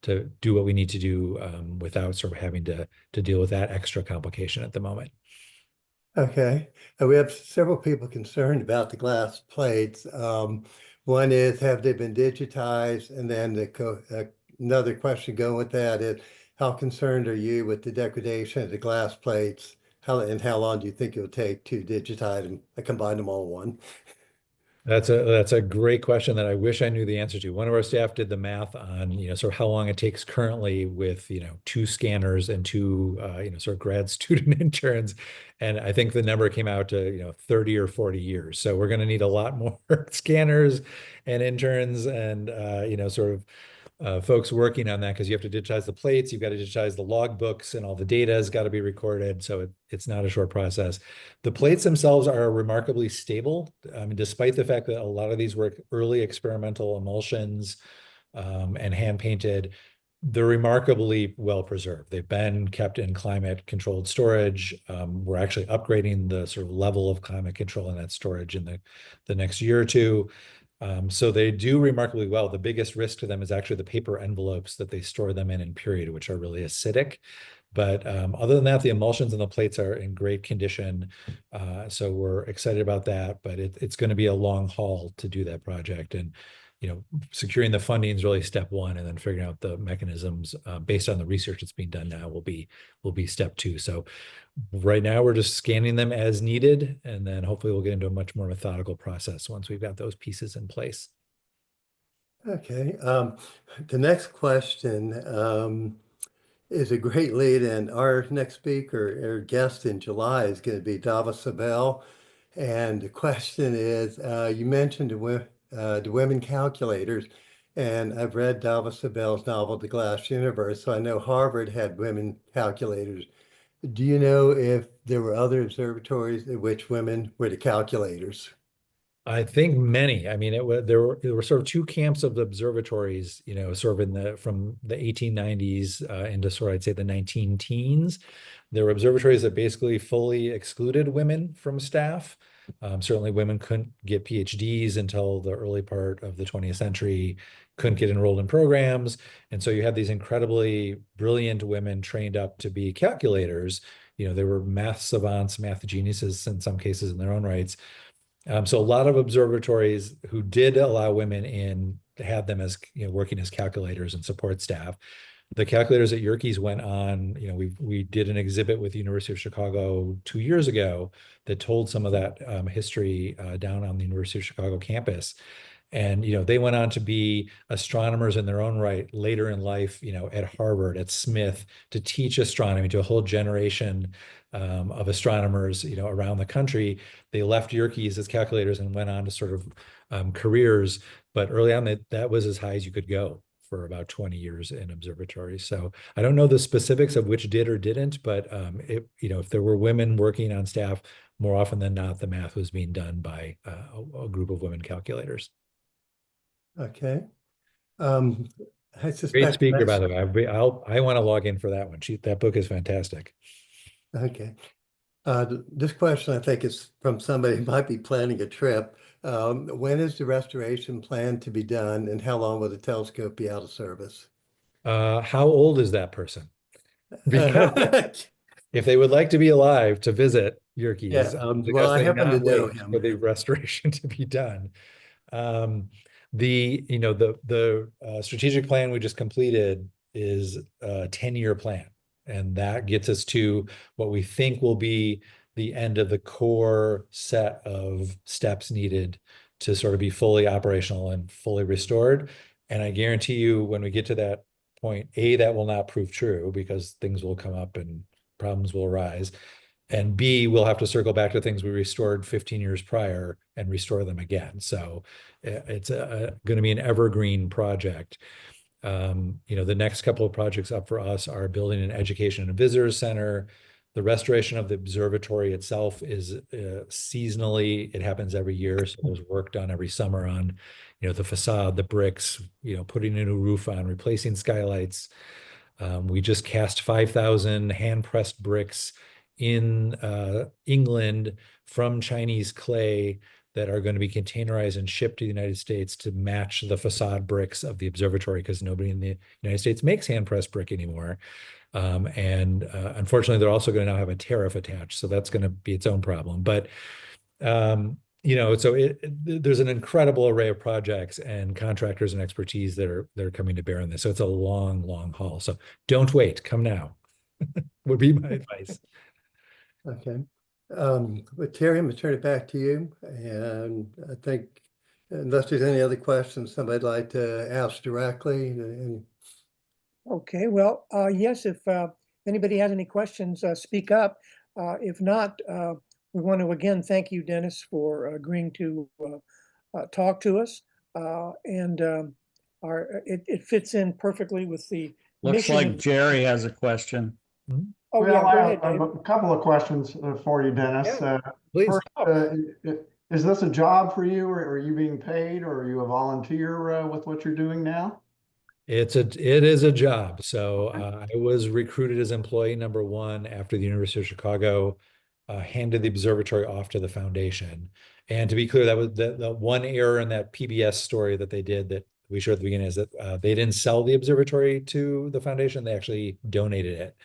to do what we need to do without sort of having to deal with that extra complication at the moment. Okay. We have several people concerned about the glass plates. One is, have they been digitized? And then another question going with that is, how concerned are you with the degradation of the glass plates? How long do you think it will take to digitize them and combine them all in one? That's a great question that I wish I knew the answer to. One of our staff did the math on, sort of how long it takes currently with, 2 scanners and 2, sort of grad student interns. And I think the number came out to, 30 or 40 years. So we're going to need a lot more scanners and interns and, sort of folks working on that, because you have to digitize the plates, you've got to digitize the log books, and all the data has got to be recorded. So it's not a short process. The plates themselves are remarkably stable. I mean, despite the fact that a lot of these were early experimental emulsions and hand painted, they're remarkably well preserved. They've been kept in climate controlled storage. We're actually upgrading the sort of level of climate control in that storage in the next year or two. So they do remarkably well. The biggest risk to them is actually the paper envelopes that they store them in period, which are really acidic. But other than that, the emulsions and the plates are in great condition. So we're excited about that, but it's going to be a long haul to do that project. And, securing the funding is really step one, and then figuring out the mechanisms based on the research that's being done now will be step 2. So right now we're just scanning them as needed, and then hopefully we'll get into a much more methodical process once we've got those pieces in place. Okay. The next question is a great lead, and our next speaker or guest in July is going to be Dava Sabel. And the question is, you mentioned the women calculators, and I've read Dava Sabel's novel, The Glass Universe, so I know Harvard had women calculators. Do you know if there were other observatories in which women were the calculators? I think many. I mean, there were sort of 2 camps of observatories, sort of from the 1890s into sort of, I'd say, the 19 teens. There were observatories that basically fully excluded women from staff. Certainly women couldn't get PhDs until the early part of the 20th century, couldn't get enrolled in programs. And so you had these incredibly brilliant women trained up to be calculators. They were math savants, math geniuses in some cases in their own rights. So a lot of observatories who did allow women in had them as working as calculators and support staff. The calculators at Yerkes went on, we did an exhibit with the University of Chicago 2 years ago that told some of that history down on the University of Chicago campus. And, they went on to be astronomers in their own right later in life, at Harvard, at Smith, to teach astronomy to a whole generation of astronomers, around the country. They left Yerkes as calculators and went on to sort of careers. But early on, that was as high as you could go for about 20 years in observatory. So I don't know the specifics of which did or didn't, but if there were women working on staff, more often than not, the math was being done by a group of women calculators. Okay. I Great suspect speaker, by next. the way. I want to log in for that one. That book is fantastic. Okay. This question, I think, is from somebody who might be planning a trip. When is the restoration planned to be done, and how long will the telescope be out of service? How old is that person? Because if they would like to be alive to visit Yerkes, Yeah, well, because I they happen to not know wait him. for the restoration to be done. The strategic plan we just completed is a 10-year plan, and that gets us to what we think will be the end of the core set of steps needed to sort of be fully operational and fully restored. And I guarantee you, when we get to that point, A, that will not prove true because things will come up and problems will arise. And B, we'll have to circle back to things we restored 15 years prior and restore them again. So it's going to be an evergreen project. The next couple of projects up for us are building an education and visitors center. The restoration of the observatory itself is seasonally, it happens every year. So there's work done every summer on, the facade, the bricks, putting a new roof on, replacing skylights. We just cast 5,000 hand-pressed bricks in England from Chinese clay that are going to be containerized and shipped to the United States to match the facade bricks of the observatory, because nobody in the United States makes hand-pressed brick anymore. Unfortunately, they're also going to now have a tariff attached, so that's going to be its own problem. But there's an incredible array of projects and contractors and expertise that are coming to bear on this. So it's a long, long haul. So don't wait, come now, would be my advice. Okay. But Terry, I'm going to turn it back to you. And I think, unless there's any other questions somebody'd like to ask directly. Okay, well, yes, if anybody has any questions, speak up. If not, we want to again thank you, Dennis, for agreeing to talk to us. It fits in perfectly with the Looks mission like of- Jerry has a question. Oh, Well, yeah, go I ahead, have Dave. a couple of questions for you, Dennis. Yeah, please. First, is this a job for you, or are you being paid, or are you a volunteer with what you're doing now? It is a job. So I was recruited as employee number one after the University of Chicago handed the observatory off to the foundation. And to be clear, that was the one error in that PBS story that they did that we showed at the beginning, is that they didn't sell the observatory to the foundation. They actually donated it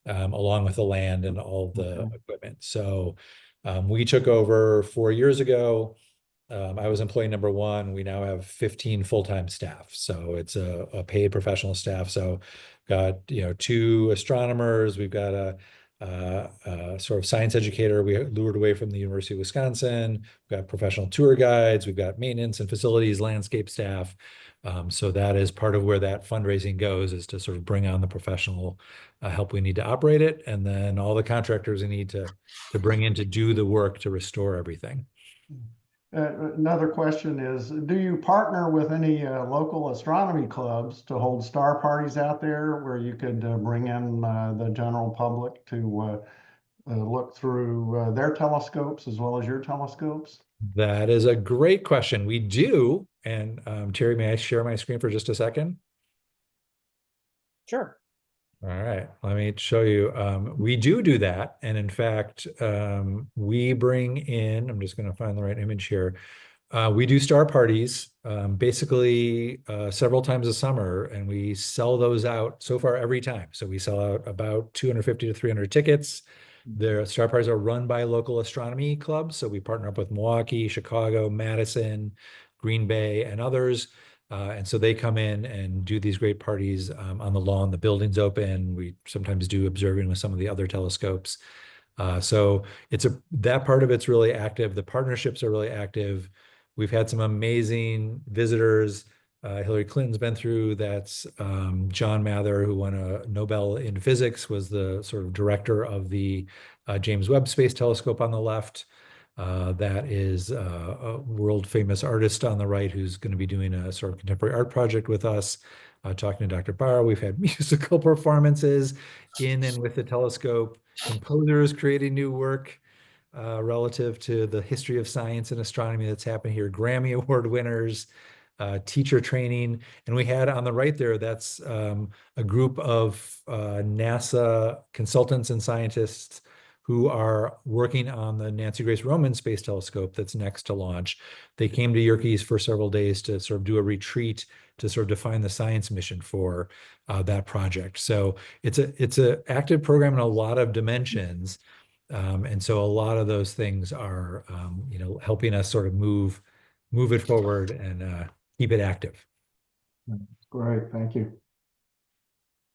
along with the land and all the equipment. So we took over 4 years ago. I was employee number one. We now have 15 full-time staff. So it's a paid professional staff. So got, 2 astronomers. We've got a sort of science educator we lured away from the University of Wisconsin. We've got professional tour guides. We've got maintenance and facilities, landscape staff. So that is part of where that fundraising goes, is to sort of bring on the professional help we need to operate it, and then all the contractors we need to bring in to do the work to restore everything. Another question is, do you partner with any local astronomy clubs to hold star parties out there where you could bring in the general public to look through their telescopes as well as your telescopes? That is a great question. We do. And Terry, may I share my screen for just a second? Sure. All right, let me show you. We do that. And in fact, we bring in, I'm just going to find the right image here. We do star parties basically several times a summer, and we sell those out so far every time. So we sell out about 250 to 300 tickets. The star parties are run by local astronomy clubs. So we partner up with Milwaukee, Chicago, Madison, Green Bay, and others. And so they come in and do these great parties on the lawn. The building's open. We sometimes do observing with some of the other telescopes. So that part of it's really active. The partnerships are really active. We've had some amazing visitors. Hillary Clinton's been through. That's John Mather, who won a Nobel in physics, was the sort of director of the James Webb Space Telescope on the left. That is a world famous artist on the right, who's going to be doing a sort of contemporary art project with us. talking to Dr. Barr. We've had musical performances in and with the telescope, composers creating new work relative to the history of science and astronomy that's happened here, Grammy Award winners, teacher training. And we had on the right there, that's a group of NASA consultants and scientists who are working on the Nancy Grace Roman Space Telescope that's next to launch. They came to Yerkes for several days to sort of do a retreat to sort of define the science mission for that project. So it's a active program in a lot of dimensions. And so a lot of those things are, helping us sort of move it forward and keep it active. Great, thank you.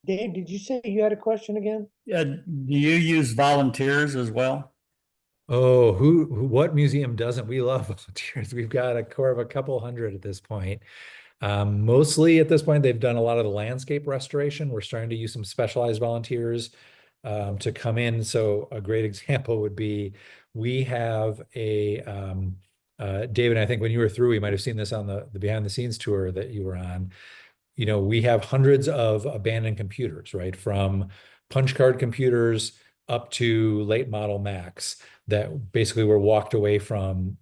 Dave, did you say you had a question again? Yeah, do you use volunteers as well? Oh, what museum doesn't? We love volunteers. We've got a core of a couple hundred at this point. Mostly at this point, they've done a lot of the landscape restoration. We're starting to use some specialized volunteers to come in. So a great example would be, we have David, I think when you were through, you might have seen this on the behind the scenes tour that you were on. We have hundreds of abandoned computers, right? From punch card computers up to late model Macs that basically were walked away from,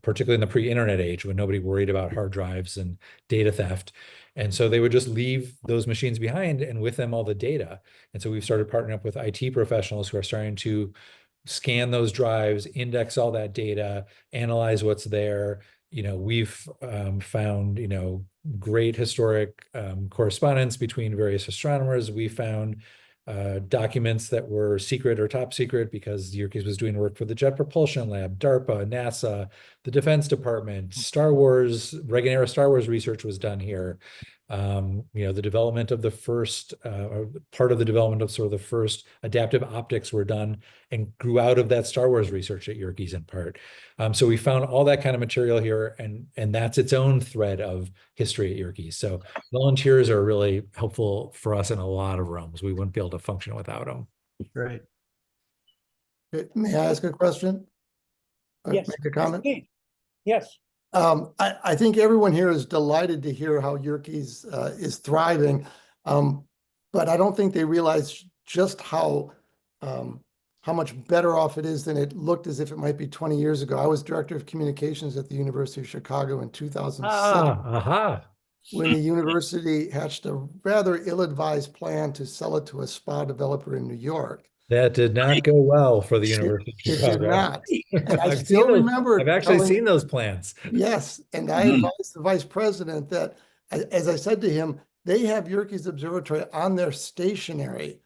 particularly in the pre-internet age when nobody worried about hard drives and data theft. And so they would just leave those machines behind, and with them all the data. And so we've started partnering up with IT professionals who are starting to scan those drives, index all that data, analyze what's there. We've found, great historic correspondence between various astronomers. We found documents that were secret or top secret because Yerkes was doing work for the Jet Propulsion Lab, DARPA, NASA, the Defense Department, Star Wars, Reagan-era Star Wars research was done here. The development of the first, part of the development of sort of the first adaptive optics were done and grew out of that Star Wars research at Yerkes in part. So we found all that kind of material here, and that's its own thread of history at Yerkes. So volunteers are really helpful for us in a lot of realms. We wouldn't be able to function without them. Great. May I ask a question? Yes. Make a comment? Please. Yes. I think everyone here is delighted to hear how Yerkes is thriving, but I don't think they realize just how much better off it is than it looked as if it might be 20 years ago. I was director of communications at the University of Chicago in 2007. When the university hatched a rather ill-advised plan to sell it to a spa developer in New York. That did not go well for the University of It Chicago. did not. And I I've still remember. I've actually seen those plans. Yes, and I advised the vice president that, as I said to him, they have Yerkes Observatory on their stationery.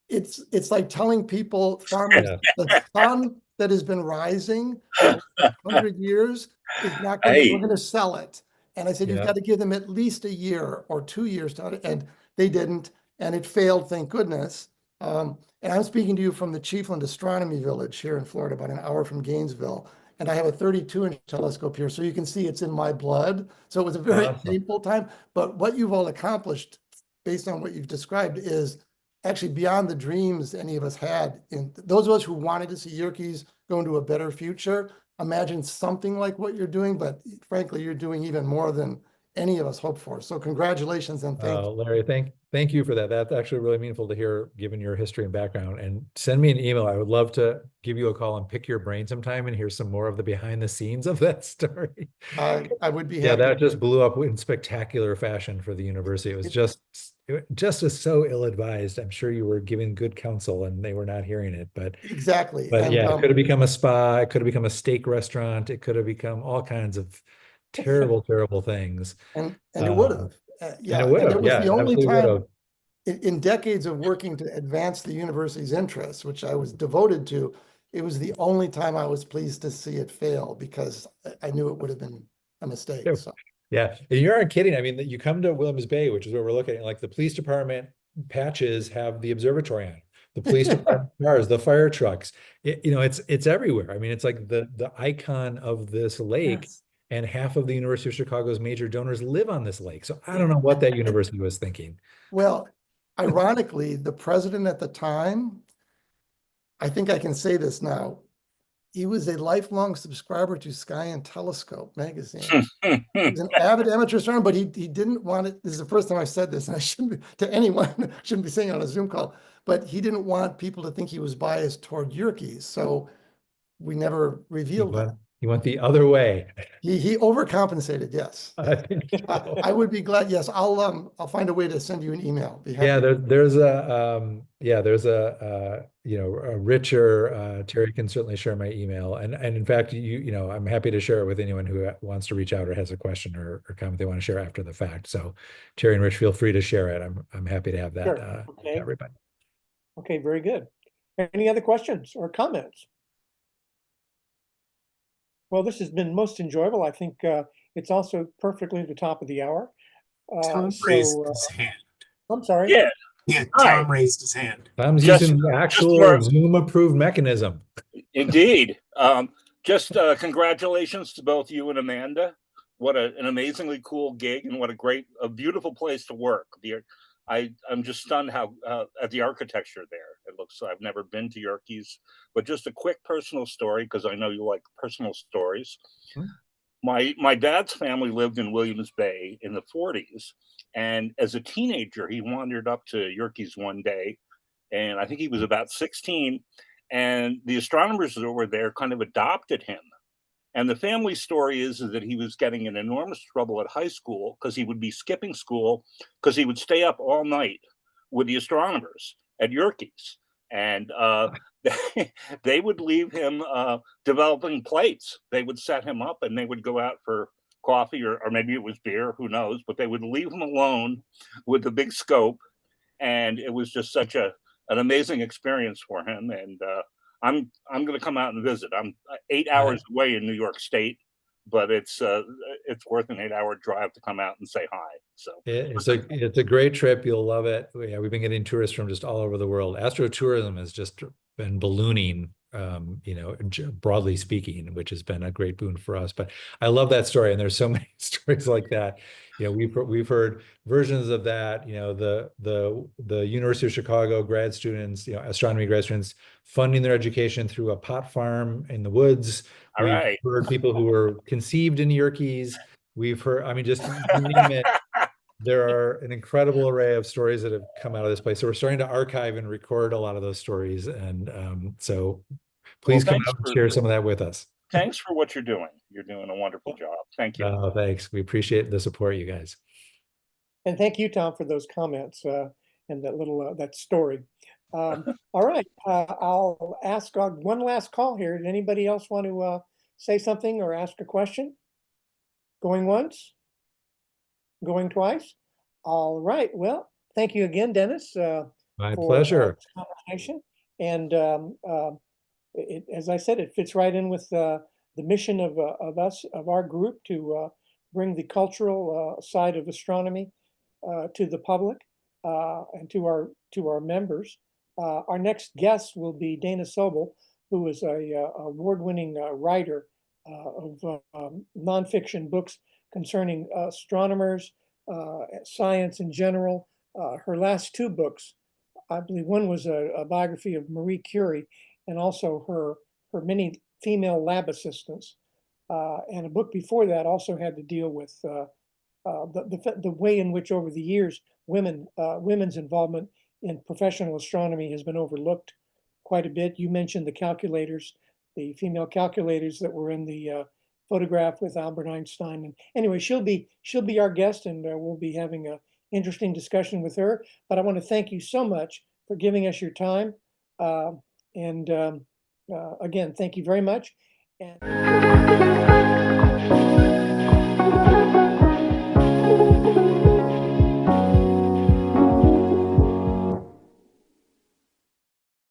It's like telling people, farmers, the sun that has been rising for 100 years is not going to, we're going to sell it. And I said, you've got to give them at least a year or 2 years to, and they didn't, and it failed, thank goodness. And I'm speaking to you from the Chiefland Astronomy Village here in Florida, about an hour from Gainesville. And I have a 32-inch telescope here, so you can see it's in my blood. So it was a very painful time. But what you've all accomplished, based on what you've described, is actually beyond the dreams any of us had. In those of us who wanted to see Yerkes go into a better future, imagine something like what you're doing. But frankly, you're doing even more than any of us hoped for. So congratulations and thank you. Larry, thank you for that. That's actually really meaningful to hear, given your history and background. And send me an email. I would love to give you a call and pick your brain sometime and hear some more of the behind the scenes of that story. I would be happy. Yeah, that just blew up in spectacular fashion for the university. It was just so ill-advised. I'm sure you were giving good counsel and they were not hearing it, but exactly. But yeah, it could have become a spa. It could have become a steak restaurant. It could have become all kinds of terrible, terrible things. And it would have. Yeah, and it would have. Yeah, the only absolutely time would have. in decades of working to advance the university's interests, which I was devoted to, it was the only time I was pleased to see it fail, because I knew it would have been a mistake. So. Yeah, and you aren't kidding. I mean, you come to Williams Bay, which is where we're looking at, like the police department patches have the observatory on. The police department cars, the fire trucks. It's everywhere. I mean, it's like the icon of this lake. Yes. And half of the University of Chicago's major donors live on this lake. So I don't know what that university was thinking. Well, ironically, the president at the time, I think I can say this now, he was a lifelong subscriber to Sky and Telescope magazine. He's an avid amateur astronomer, but he didn't want it. This is the first time I've said this, and I shouldn't be to anyone, shouldn't be saying it on a Zoom call, but he didn't want people to think he was biased toward Yerkes. So we never revealed that. You went the other way. He overcompensated, yes. I think so. I would be glad. Yes, I'll find a way to send you an email. Yeah, there's a you know, a richer Terry can certainly share my email, and in fact, you know, I'm happy to share it with anyone who wants to reach out or has a question or comment they want to share after the fact. So Terry and Rich, feel free to share it. I'm happy to have that Sure. Okay. to everybody. Okay, very good. Any other questions or comments? Well, this has been most enjoyable. I think it's also perfectly at the top of the hour. Tom raised his hand. I'm sorry. Yeah, Tom raised his hand. Tom's Just- using the actual for- Zoom-approved mechanism. Indeed. Just congratulations to both you and Amanda. What an amazingly cool gig, and what a beautiful place to work. I'm just stunned how at the architecture there. It looks, I've never been to Yerkes, but just a quick personal story, because I know you like personal stories. My dad's family lived in Williams Bay in the 40s, and as a teenager, he wandered up to Yerkes one day, and I think he was about 16, and the astronomers that were there kind of adopted him. And the family story is that he was getting in enormous trouble at high school because he would be skipping school because he would stay up all night with the astronomers at Yerkes. And they would leave him developing plates. They would set him up and they would go out for coffee or maybe it was beer, who knows, but they would leave him alone with the big scope. And it was just such an amazing experience for him. And I'm going to come out and visit. I'm 8 hours away in New York State, but it's worth an 8-hour drive to come out and say hi. So it's a great trip. You'll love it. Yeah, we've been getting tourists from just all over the world. Astrotourism has just been ballooning, you know, broadly speaking, which has been a great boon for us. But I love that story, and there's so many stories like that. You know, we've heard versions of that. You know, the University of Chicago grad students, you know, astronomy grad students, funding their education through a pot farm in the woods. We've heard people who were conceived in Yerkes. We've heard, I mean, just you name it. There are an incredible array of stories that have come out of this place. So we're starting to archive and record a lot of those stories. And so please come out and share some of that with us. Thanks for what you're doing. You're doing a wonderful job. Thank you. Oh, thanks. We appreciate the support, you guys. And thank you, Tom, for those comments and that little that story. All right, I'll ask one last call here. Did anybody else want to say something or ask a question? Going once? Going twice? All right. Well, thank you again, Dennis. My pleasure. This conversation. And as I said, it fits right in with the mission of our group to bring the cultural side of astronomy to the public and to our members. Our next guest will be Dana Sobel, who is a award-winning writer of nonfiction books concerning astronomers, science in general. Her last two books, I believe one was a biography of Marie Curie, and also her many female lab assistants. And a book before that also had to deal with the way in which over the years women's involvement in professional astronomy has been overlooked quite a bit. You mentioned the calculators, the female calculators that were in the photograph with Albert Einstein. And anyway, she'll be our guest, and we'll be having an interesting discussion with her. But I want to thank you so much for giving us your time. Again, thank you very much. And